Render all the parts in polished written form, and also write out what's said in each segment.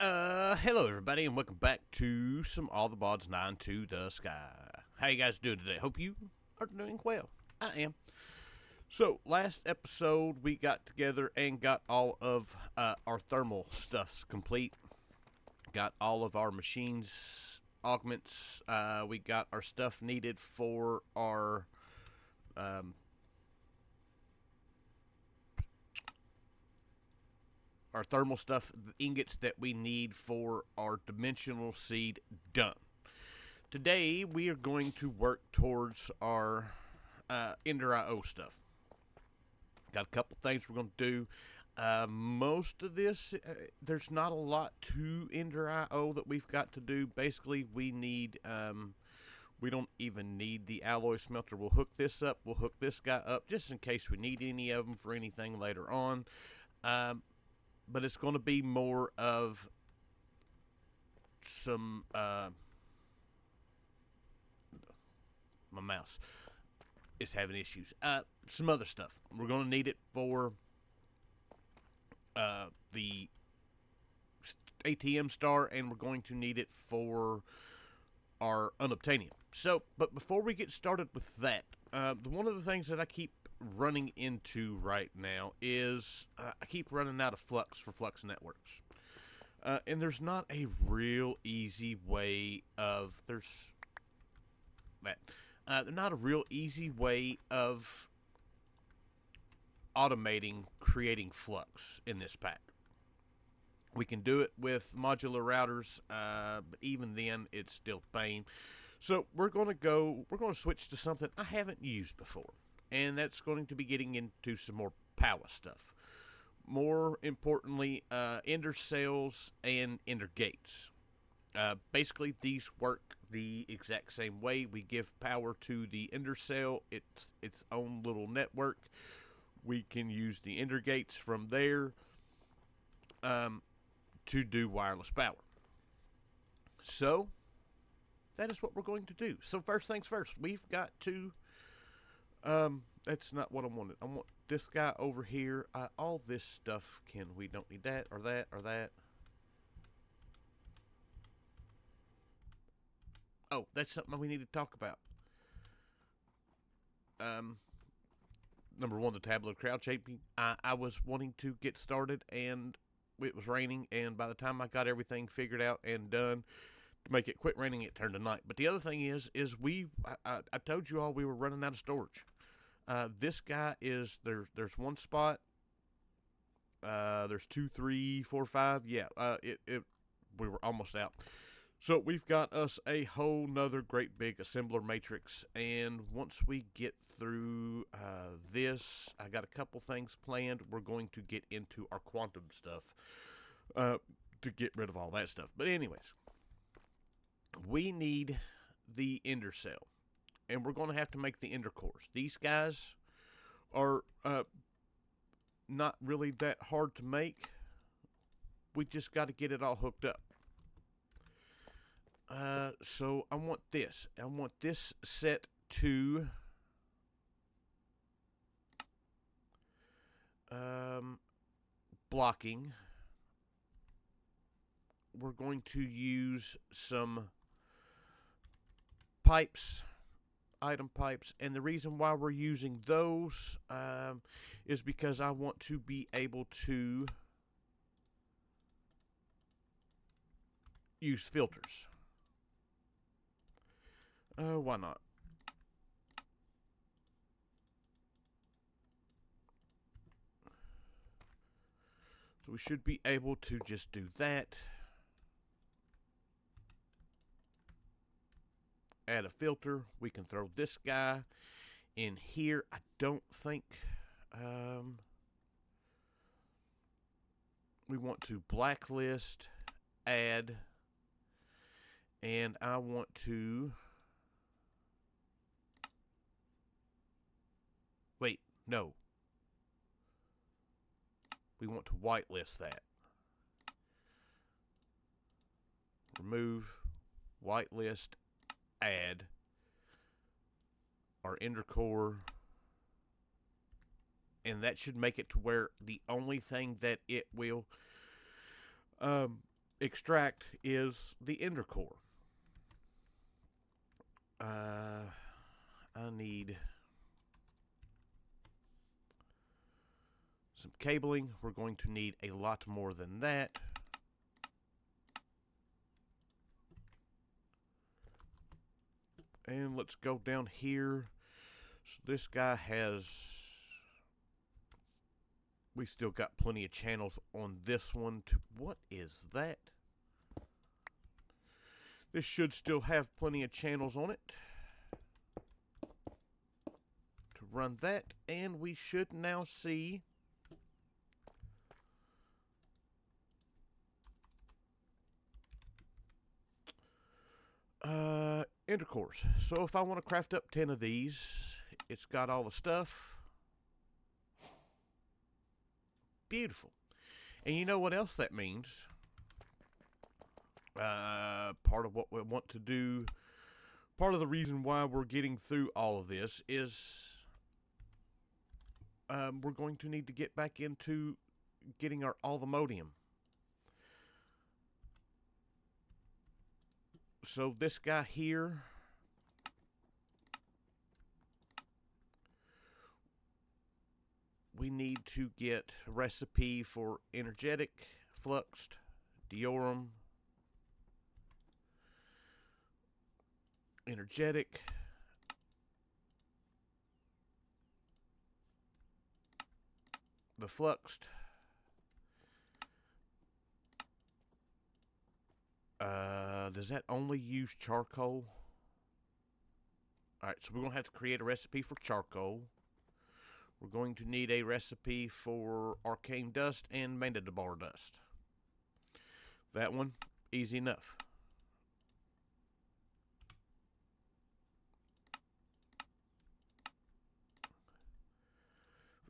Hello everybody, and welcome back to some All the Bods 9 to the Sky. How you guys doing today? Hope you are doing well. I am. So, last episode we got together and got all of our thermal stuffs complete. Got all of our machines, augments. We got our stuff needed for um, our thermal stuff, the ingots that we need for our dimensional seed done. Today we are going to work towards our EnderIO stuff. Got a couple things we're going to do. Most of this, there's not a lot to EnderIO that we've got to do. Basically, we don't even need the alloy smelter. We'll hook this up. We'll hook this guy up just in case we need any of them for anything later on. But it's going to be more of some my mouse is having issues. Some other stuff. We're going to need it for the ATM star, and we're going to need it for our unobtainium. So, but before we get started with that, one of the things that I keep running into right now is I keep running out of flux for flux networks. And there's not a real easy way of not a real easy way of automating creating flux in this pack. We can do it with modular routers, but even then, it's still pain. So we're going to switch to something I haven't used before, and that's going to be getting into some more power stuff. More importantly, ender cells and ender gates. Basically, these work the exact same way. We give power to the ender cell, its own little network. We can use the ender gates from there to do wireless power. So, that is what we're going to do. So, first things first, we've got to. That's not what I wanted. I want this guy over here. All this stuff we don't need that or that or that. Oh, that's something we need to talk about. Number one, the tablet crowd shaping. I was wanting to get started, and it was raining, and by the time I got everything figured out and done to make it quit raining, it turned to night. But the other thing is I told you all we were running out of storage. This guy is there's one spot. There's 2, 3, 4, 5. Yeah. We were almost out. So we've got us a whole nother great big assembler matrix, and once we get through this, I got a couple things planned. We're going to get into our quantum stuff to get rid of all that stuff. But anyways, we need the ender cell, and we're going to have to make the ender cores. These guys are not really that hard to make. We just got to get it all hooked up. So I want this. I want this set to blocking. We're going to use some pipes, item pipes, and the reason why we're using those is because I want to be able to use filters. Why not? So we should be able to just do that. Add a filter. We can throw this guy in here. I don't think we want to blacklist, add, and I want to wait, no. We want to whitelist that. Remove, whitelist, add our ender core, and that should make it to where the only thing that it will extract is the ender core. I need some cabling. We're going to need a lot more than that. And let's go down here. So this guy has... We still got plenty of channels on this one. What is that? This should still have plenty of channels on it to run that. And we should now see... ender cores. So if I want to craft up 10 of these, it's got all the stuff. Beautiful. And you know what else that means? Part of what we want to do, part of the reason why we're getting through all of this is we're going to need to get back into getting our all the modium. So this guy here, we need to get a recipe for energetic, fluxed, deorum, energetic, the fluxed, does that only use charcoal? Alright, so we're going to have to create a recipe for charcoal. We're going to need a recipe for arcane dust and mandibar dust. That one, easy enough.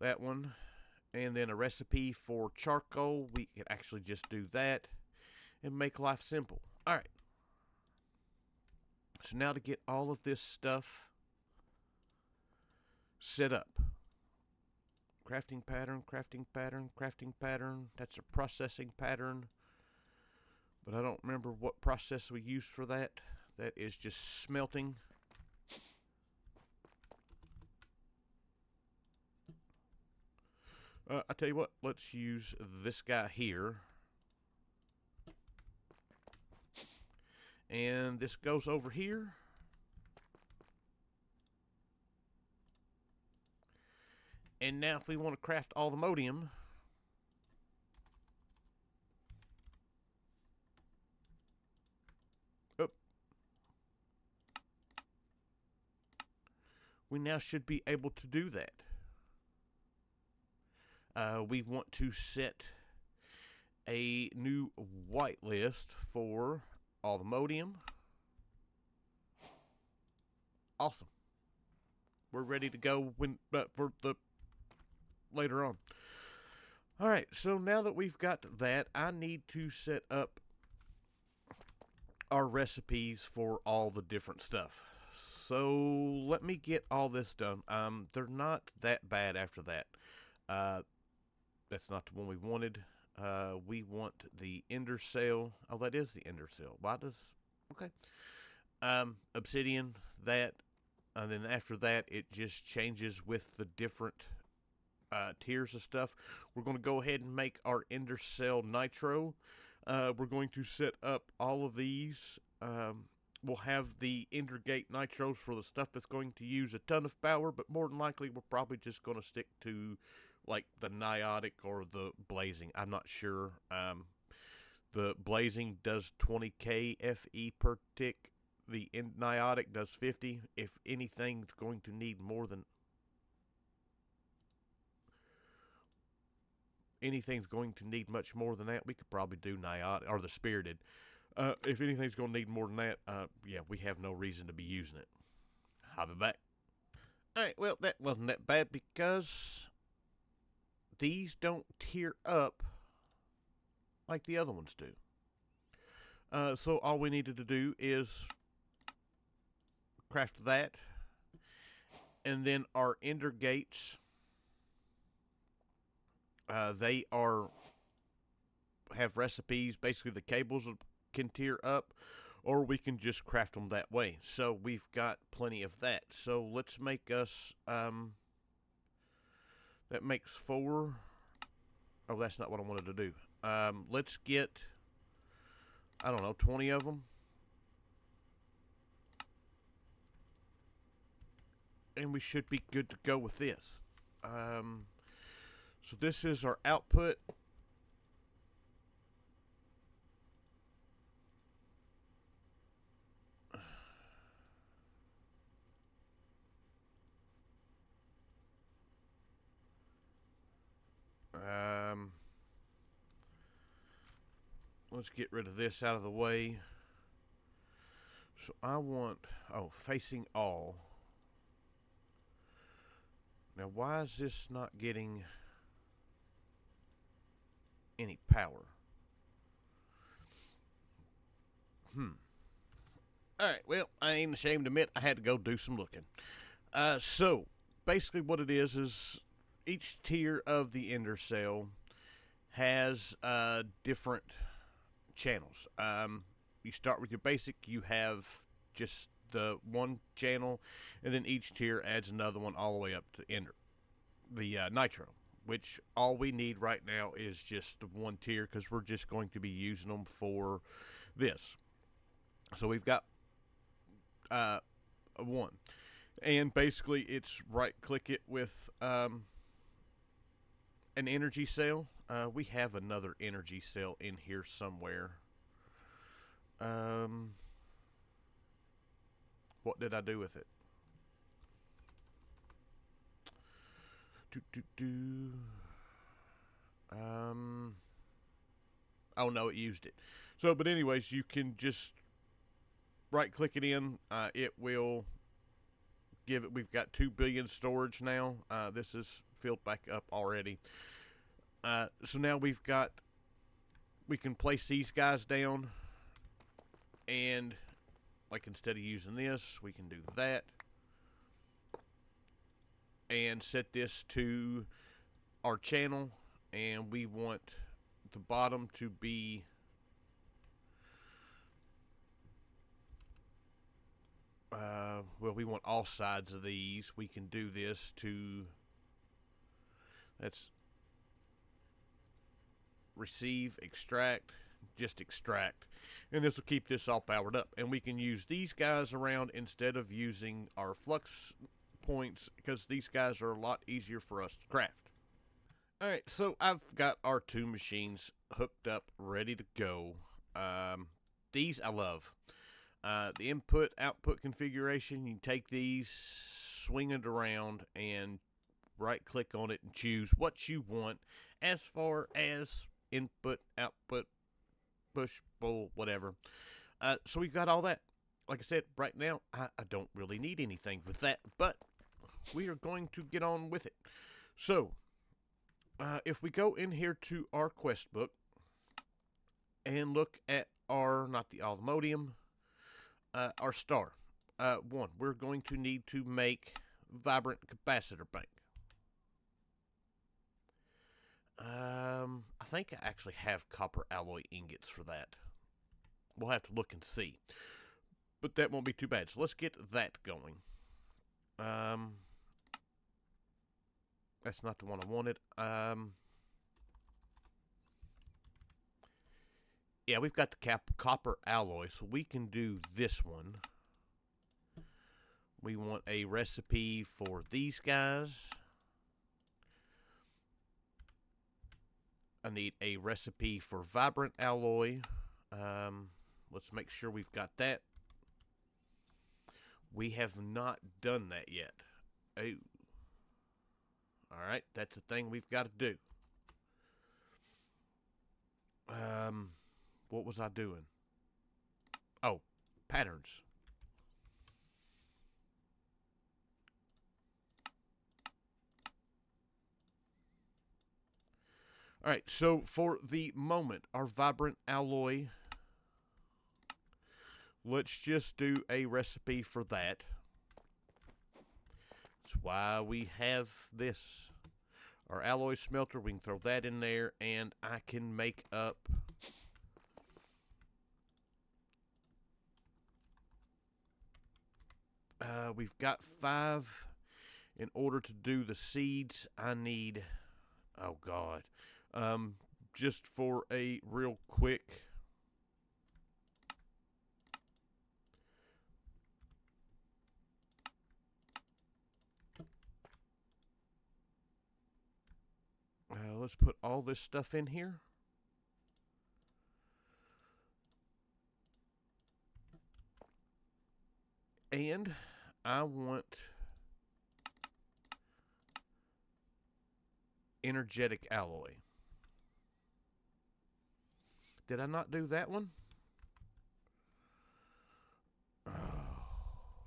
That one, and then a recipe for charcoal. We can actually just do that and make life simple. Alright. So now to get all of this stuff set up. Crafting pattern, crafting pattern, crafting pattern. That's a processing pattern. But I don't remember what process we used for that. That is just smelting. I tell you what, let's use this guy here. And this goes over here. And now if we want to craft all the modium, we now should be able to do that. We want to set a new whitelist for all the modium. Awesome. We're ready to go for the later on. Alright, so now that we've got that, I need to set up our recipes for all the different stuff. So let me get all this done. They're not that bad after that. That's not the one we wanted. We want the ender cell. Oh, that is the ender cell. Why does... Okay. Obsidian, that. And then after that, it just changes with the different tiers of stuff. We're going to go ahead and make our ender cell nitro. We're going to set up all of these. We'll have the ender gate nitros for the stuff that's going to use a ton of power, but more than likely we're probably just going to stick to like the niotic or the blazing. I'm not sure. The blazing does 20k FE per tick. The niotic does 50. If anything's going to need more than... anything's going to need much more than that, we could probably do niotic, or the spirited. If anything's going to need more than that, yeah, we have no reason to be using it. I'll be back. Alright, well, that wasn't that bad because these don't tier up like the other ones do. So all we needed to do is craft that, and then our ender gates, they are have recipes. Basically, the cables can tier up, or we can just craft them that way. So we've got plenty of that. So let's make us, that makes 4. Oh, that's not what I wanted to do. Let's get, I don't know, 20 of them. And we should be good to go with this. So this is our output. Let's get rid of this out of the way. So I want, facing all. Now, why is this not getting any power? Alright, well, I ain't ashamed to admit I had to go do some looking. So, basically what it is each tier of the Ender cell has different channels. You start with your basic, you have just the one channel, and then each tier adds another one all the way up to Ender, the Nitro, which all we need right now is just the one tier because we're just going to be using them for this. So we've got a 1, and basically it's right click it with an energy cell. We have another energy cell in here somewhere. What did I do with it? Oh no, it used it. So, but anyways, you can just right click it in. It will give it. We've got 2 billion storage now. This is filled back up already. So now we can place these guys down, and like instead of using this, we can do that and set this to our channel, and we want the bottom to be well, we want all sides of these. We can do this to, that's receive, extract, just extract, and this will keep this all powered up, and we can use these guys around instead of using our flux points because these guys are a lot easier for us to craft. Alright, so I've got our 2 machines hooked up, ready to go. These I love. The input-output configuration, you take these, swing it around, and right-click on it and choose what you want as far as input, output, push, pull, whatever. So we've got all that. Like I said, right now, I don't really need anything with that, but we are going to get on with it. So, if we go in here to our quest book and look at our, not the Almodium, our star. 1, we're going to need to make vibrant capacitor bank. I think I actually have copper alloy ingots for that. We'll have to look and see. But that won't be too bad. So let's get that going. That's not the one I wanted. Yeah, we've got the copper alloy, so we can do this one. We want a recipe for these guys. I need a recipe for vibrant alloy. Let's make sure we've got that. We have not done that yet. Oh. Alright, that's a thing we've got to do. What was I doing? Oh, patterns. Alright, so for the moment, our vibrant alloy, let's just do a recipe for that. That's why we have this. our alloy smelter. We can throw that in there, and I can make up we've got 5. In order to do the seeds, I need, oh God, just for a real quick, let's put all this stuff in here. And I want energetic alloy. Did I not do that one? Oh,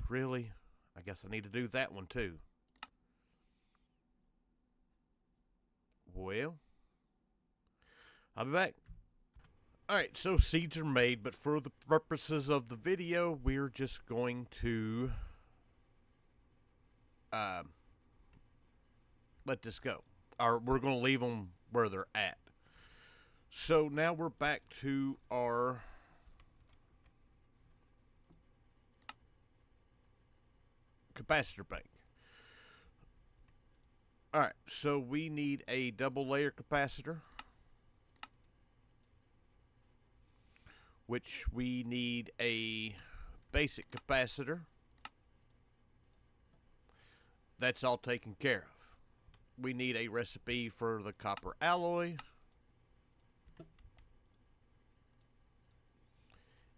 really? I guess I need to do that one too. Well, I'll be back. Alright, so seeds are made, but for the purposes of the video, we're just going to let this go. Or we're going to leave them where they're at. So now we're back to our capacitor bank. Alright, so we need a double layer capacitor, which we need a basic capacitor. That's all taken care of. We need a recipe for the copper alloy.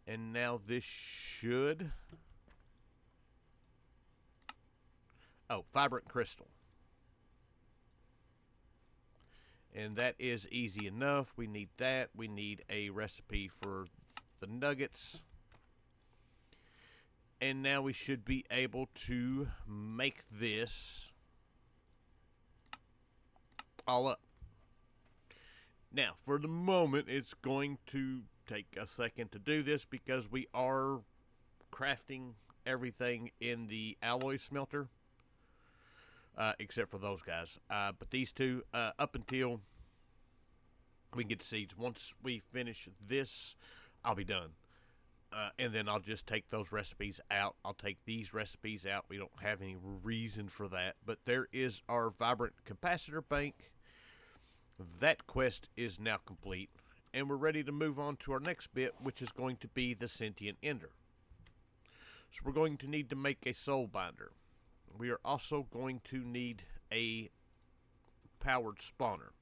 And now this should... oh, vibrant crystal. And that is easy enough. We need that. We need a recipe for the nuggets. And now we should be able to make this all up. Now, for the moment, it's going to take a second to do this because we are crafting everything in the alloy smelter. Except for those guys. But these two, up until we can get the seeds. Once we finish this, I'll be done. And then I'll just take those recipes out. I'll take these recipes out. We don't have any reason for that. But there is our vibrant capacitor bank. That quest is now complete. And we're ready to move on to our next bit, which is going to be the sentient ender. So we're going to need to make a soul binder. We are also going to need a powered spawner.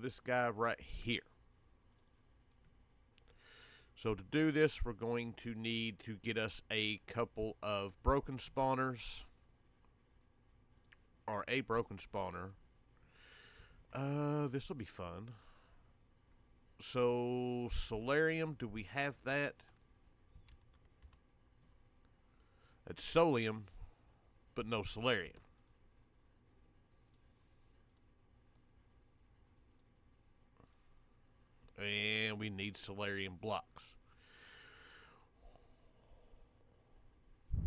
This guy right here. So to do this, we're going to need to get us a couple of broken spawners. Or a broken spawner. This will be fun. So, solarium, do we have that? It's solium, but no solarium. And we need solarium blocks.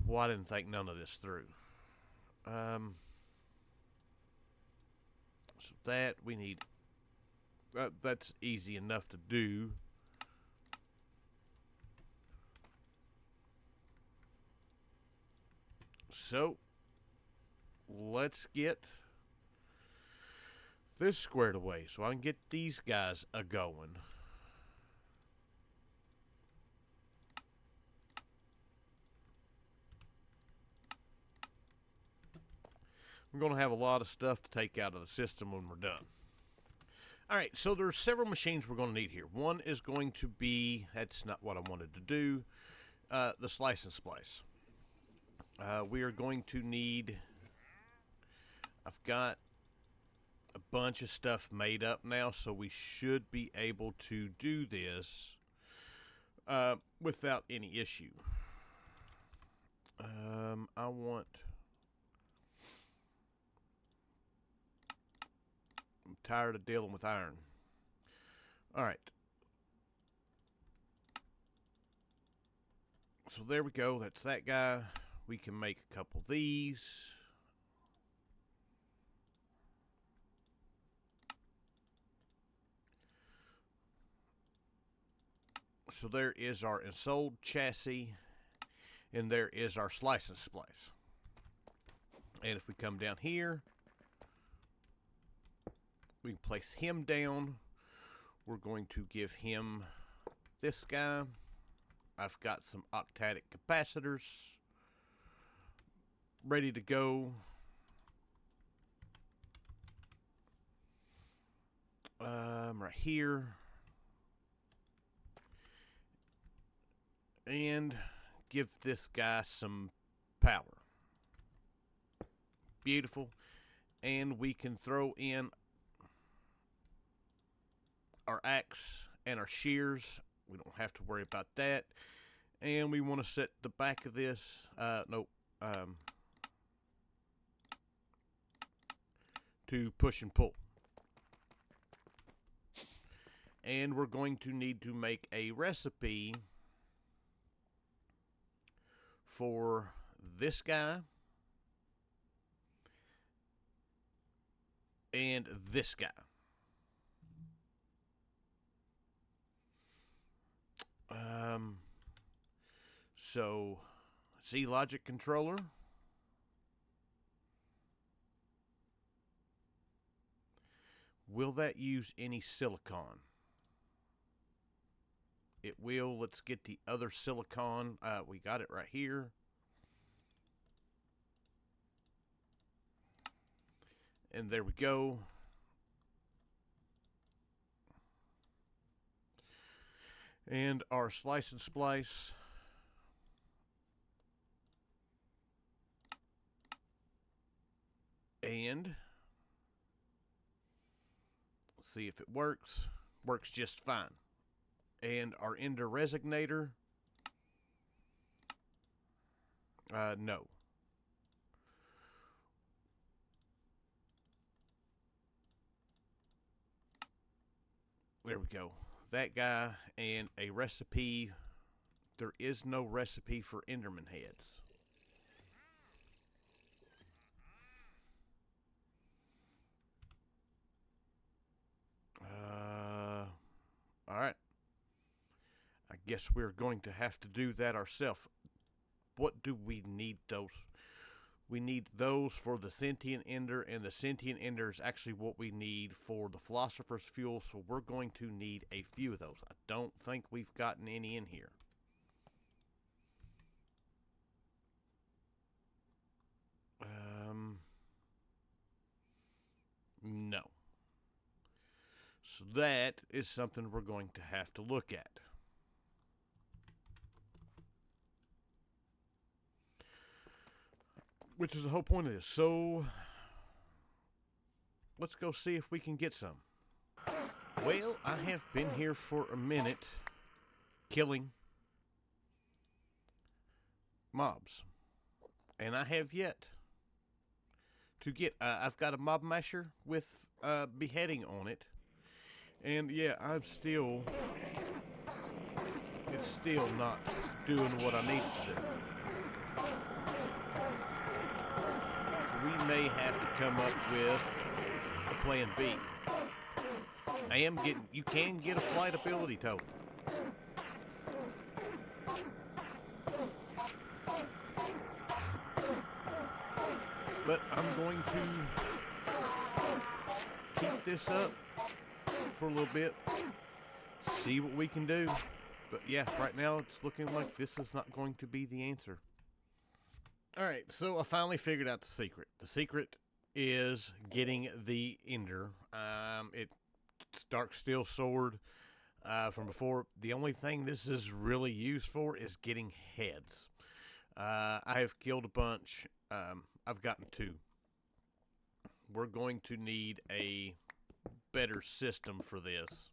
Well, I didn't think none of this through. So that we need... that's easy enough to do. So, let's get this squared away so I can get these guys a-going. We're going to have a lot of stuff to take out of the system when we're done. Alright, so there's several machines we're going to need here. One is going to be, that's not what I wanted to do, the slice and splice. We are going to need, I've got a bunch of stuff made up now, so we should be able to do this without any issue. I want... I'm tired of dealing with iron. Alright. so there we go. That's that guy. We can make a couple of these. So there is our ensouled chassis, and there is our slice and splice. And if we come down here, we can place him down. We're going to give him this guy. I've got some octadic capacitors ready to go. Right here. And give this guy some power. Beautiful. And we can throw in our axe and our shears. We don't have to worry about that. And we want to set the back of this. To push and pull. And we're going to need to make a recipe for this guy and this guy. So Z logic controller. Will that use any silicon? It will. Let's get the other silicon. We got it right here. And there we go. And our slice and splice. And let's see if it works. Works just fine. And our ender resonator. No. There we go. That guy and a recipe. There is no recipe for Enderman heads. All right. I guess we're going to have to do that ourselves. What do we need those? We need those for the sentient ender, and the sentient ender is actually what we need for the philosopher's fuel, so we're going to need a few of those. I don't think we've gotten any in here. No. So that is something we're going to have to look at. Which is the whole point of this. So, let's go see if we can get some. Well, I have been here for a minute killing mobs. And I have yet to get... I've got a mob masher with beheading on it. And yeah, it's still not doing what I need to do. So we may have to come up with a plan B. You can get a flight ability token. But I'm going to keep this up for a little bit, see what we can do. But yeah, right now it's looking like this is not going to be the answer. Alright, so I finally figured out the secret. The secret is getting the ender. It's dark steel sword from before. The only thing this is really used for is getting heads. I have killed a bunch. I've gotten 2. We're going to need a better system for this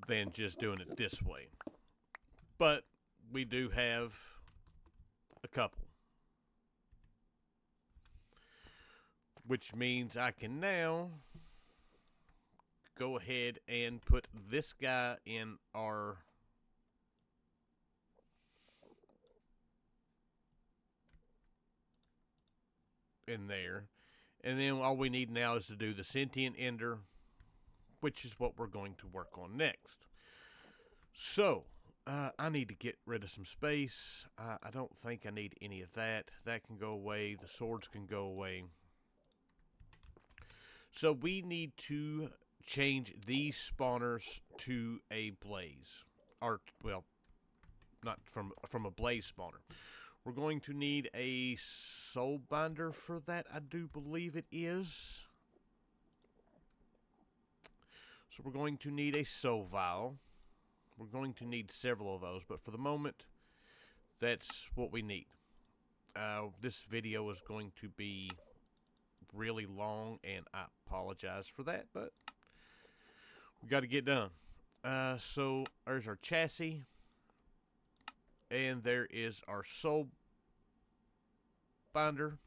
than just doing it this way. But we do have a couple. Which means I can now go ahead and put this guy in our in there. And then all we need now is to do the sentient ender, which is what we're going to work on next. So, I need to get rid of some space. I don't think I need any of that. That can go away. The swords can go away. So we need to change these spawners to a blaze. Or, well, not from a blaze spawner. We're going to need a soul binder for that, I do believe it is. So we're going to need a soul vial. We're going to need several of those, but for the moment, that's what we need. This video is going to be really long, and I apologize for that, but we got to get done. So there's our chassis. And there is our soul binder.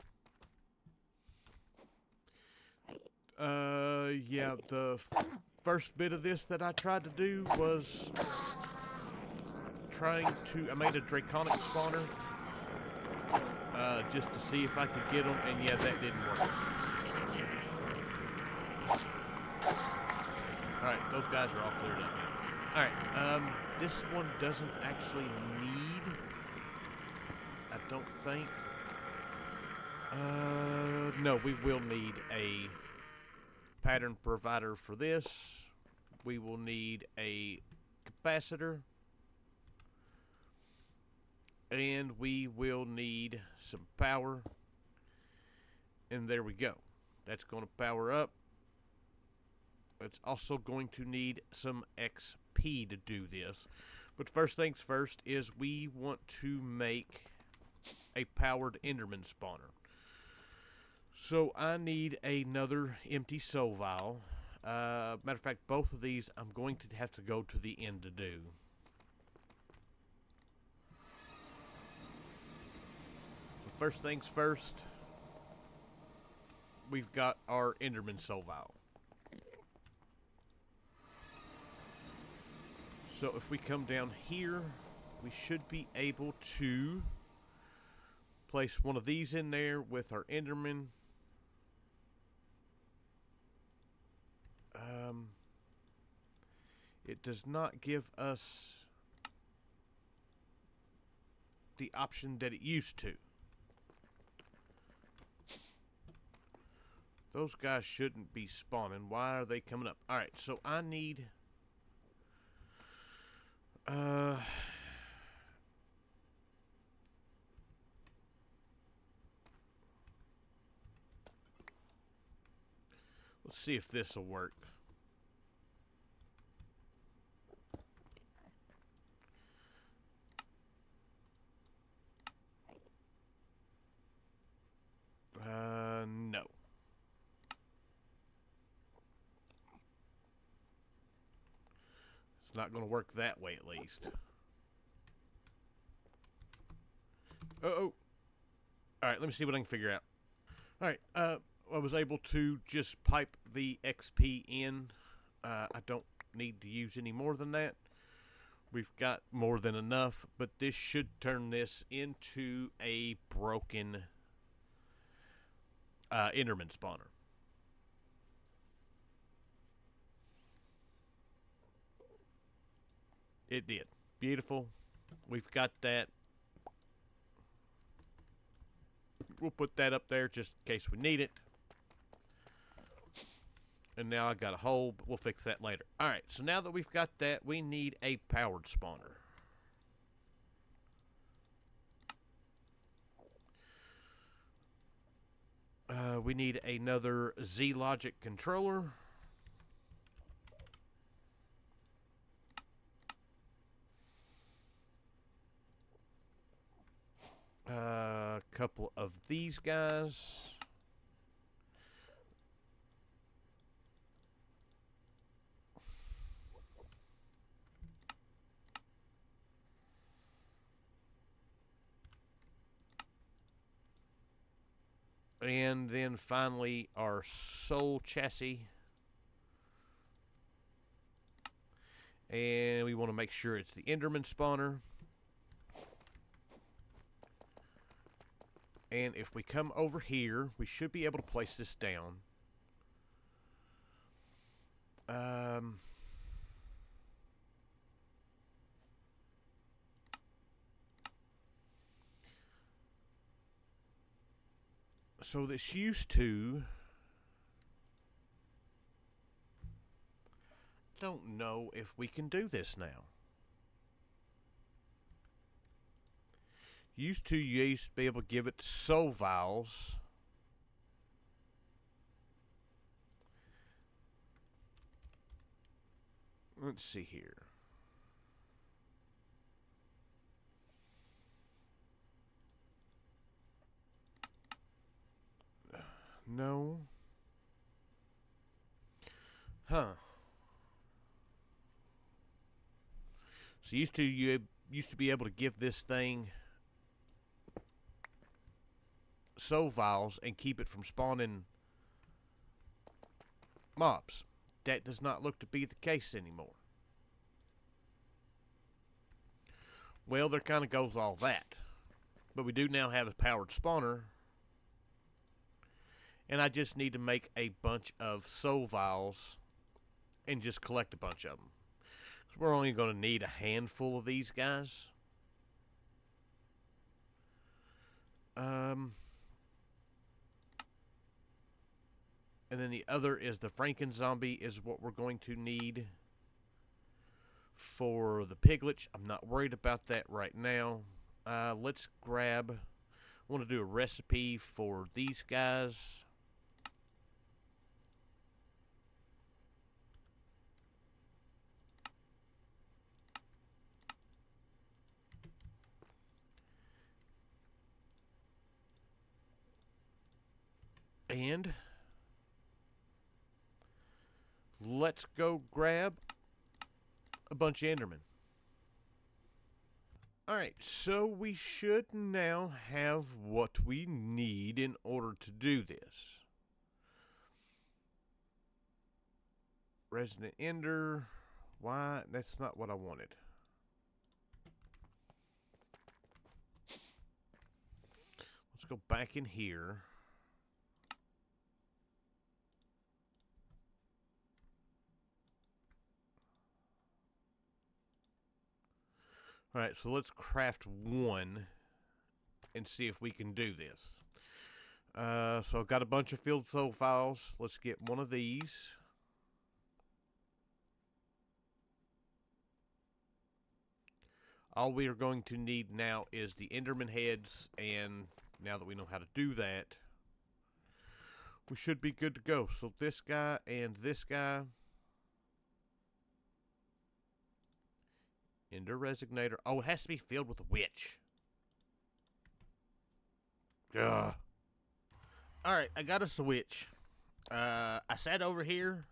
Yeah, the first bit of this that I tried to do was I made a draconic spawner just to see if I could get them, and yeah, that didn't work. Alright, those guys are all cleared up. Alright, this one doesn't actually need, I don't think. No, we will need a pattern provider for this. We will need a capacitor. And we will need some power. And there we go. That's going to power up. It's also going to need some XP to do this. But first things first is we want to make a powered Enderman spawner. So I need another empty soul vial. Matter of fact, both of these I'm going to have to go to the end to do. So first things first, we've got our Enderman soul vial. So if we come down here, we should be able to place one of these in there with our Enderman. It does not give us the option that it used to. Those guys shouldn't be spawning. Why are they coming up? Alright, so I need... let's see if this will work. No. It's not going to work that way, at least. Uh-oh. Alright, let me see what I can figure out. Alright, I was able to just pipe the XP in. I don't need to use any more than that. We've got more than enough, but this should turn this into a broken Enderman spawner. It did. Beautiful. We've got that. We'll put that up there just in case we need it. And now I got a hole, but we'll fix that later. Alright, so now that we've got that, we need a powered spawner. We need another Z-Logic controller. A couple of these guys. And then finally our soul chassis. And we want to make sure it's the Enderman spawner. And if we come over here, we should be able to place this down. So this used to... don't know if we can do this now. You used to be able to give it soul vials. Let's see here. No. Huh. So you used to be able to give this thing soul vials and keep it from spawning mobs. That does not look to be the case anymore. Well, there kind of goes all that. But we do now have a powered spawner. And I just need to make a bunch of soul vials and just collect a bunch of them. So we're only going to need a handful of these guys. And then the other is the Franken zombie is what we're going to need for the piglet. I'm not worried about that right now. Let's grab... I want to do a recipe for these guys. And let's go grab a bunch of Endermen. Alright, so we should now have what we need in order to do this. Resident Ender. Why? That's not what I wanted. Let's go back in here. Alright, so let's craft one and see if we can do this. So I've got a bunch of field soul files. Let's get one of these. All we are going to need now is the Enderman heads, and now that we know how to do that, we should be good to go. So this guy and this guy. Ender Resignator. Oh, it has to be filled with a witch. Ugh. Alright, I got us a witch. I sat over here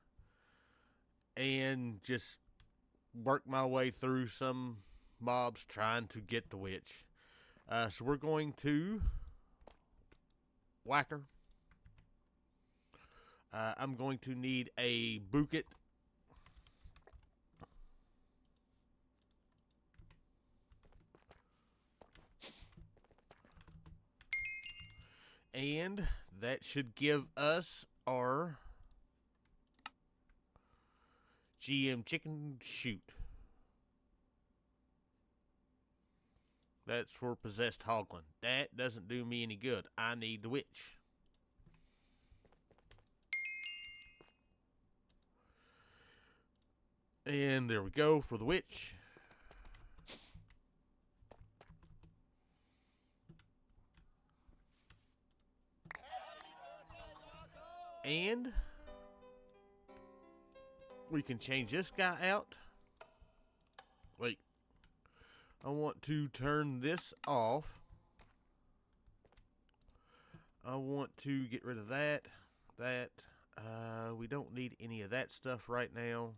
and just worked my way through some mobs trying to get the witch. So we're going to whack her. I'm going to need a bucket. And that should give us our GM chicken shoot. That's for possessed hoglin. That doesn't do me any good. I need the witch. And there we go for the witch. And we can change this guy out. Wait. I want to turn this off. I want to get rid of that. We don't need any of that stuff right now.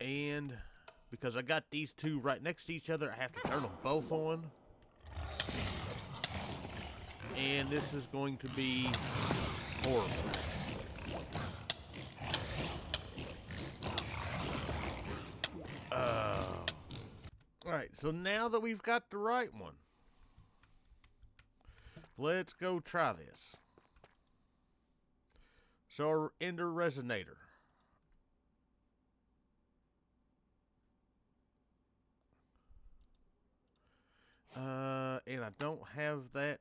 And because I got these two right next to each other, I have to turn them both on. And this is going to be horrible. so now that we've got the right one, let's go try this. So our Ender Resonator. And I don't have that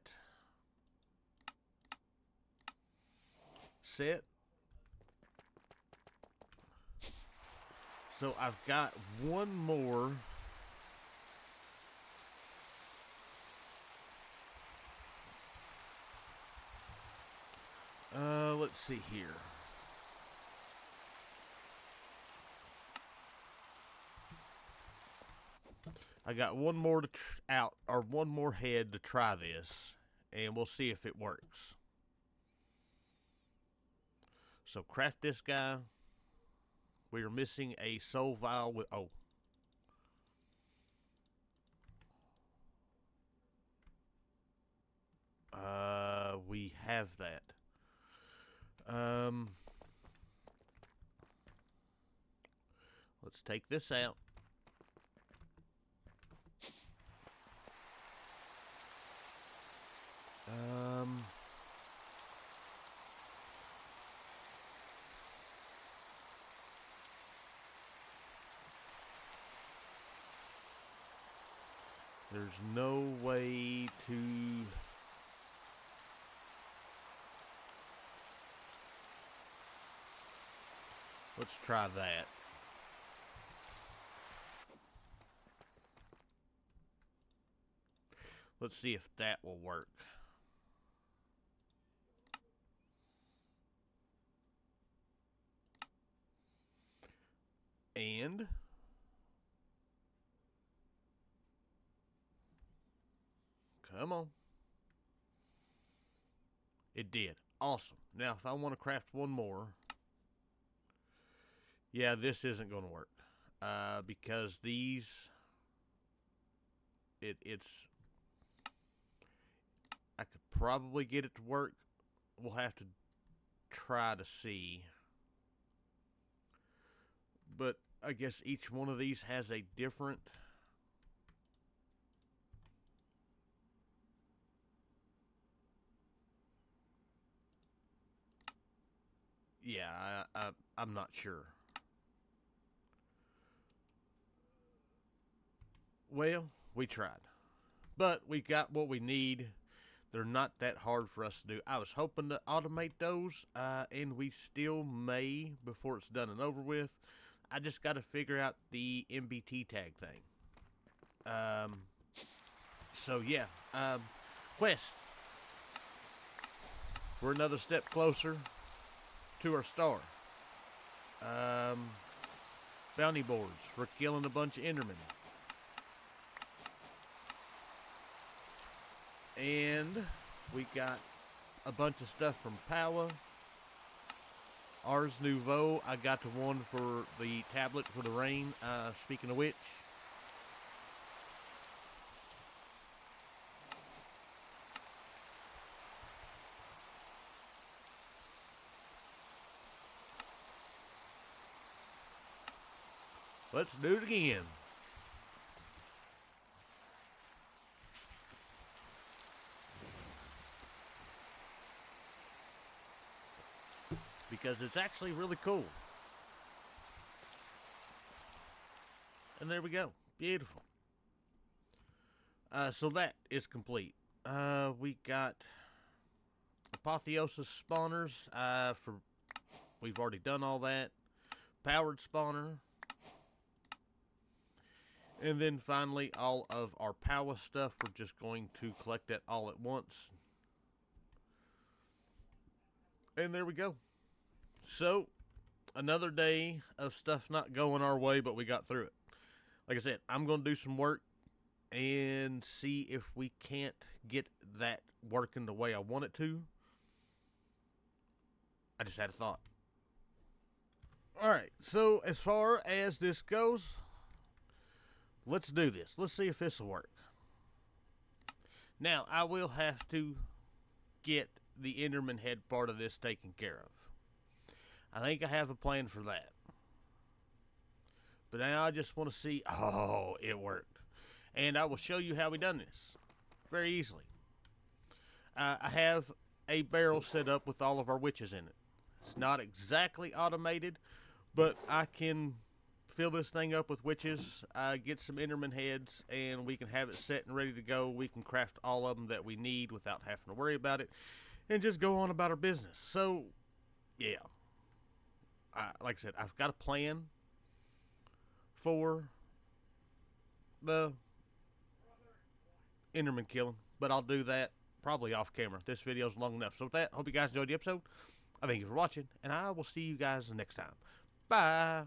set. So I've got one more. Let's see here. I got one more to one more head to try this, and we'll see if it works. So craft this guy. We are missing a soul vial with we have that. Let's take this out. There's no way to... Let's try that. Let's see if that will work. And... come on. It did. Awesome. Now, if I want to craft one more... yeah, this isn't going to work. Because these... It's... I could probably get it to work. We'll have to try to see. But I guess each one of these has a different... yeah, I'm not sure. Well, we tried. But we got what we need. They're not that hard for us to do. I was hoping to automate those, and we still may before it's done and over with. I just got to figure out the MBT tag thing. So, yeah. Quest. We're another step closer to our star. Bounty boards. We're killing a bunch of Endermen. And we got a bunch of stuff from Powa. Ars Nouveau. I got the one for the tablet for the rain. Speaking of which. Let's do it again. Because it's actually really cool. And there we go. Beautiful. So that is complete. We got Apotheosis spawners. We've already done all that. Powered spawner. And then finally, all of our Powa stuff. We're just going to collect that all at once. And there we go. So, another day of stuff not going our way, but we got through it. Like I said, I'm going to do some work and see if we can't get that working the way I want it to. I just had a thought. Alright, so as far as this goes, let's do this. Let's see if this will work. Now, I will have to get the Enderman head part of this taken care of. I think I have a plan for that. But now I just want to see... oh, it worked. and I will show you how we done this very easily. I have a barrel set up with all of our witches in it. It's not exactly automated, but I can fill this thing up with witches, get some Enderman heads, and we can have it set and ready to go. We can craft all of them that we need without having to worry about it, and just go on about our business. So, yeah. Like I said, I've got a plan for the Enderman killing, but I'll do that probably off camera. This video's long enough. So with that, hope you guys enjoyed the episode. I thank you for watching, and I will see you guys next time. Bye.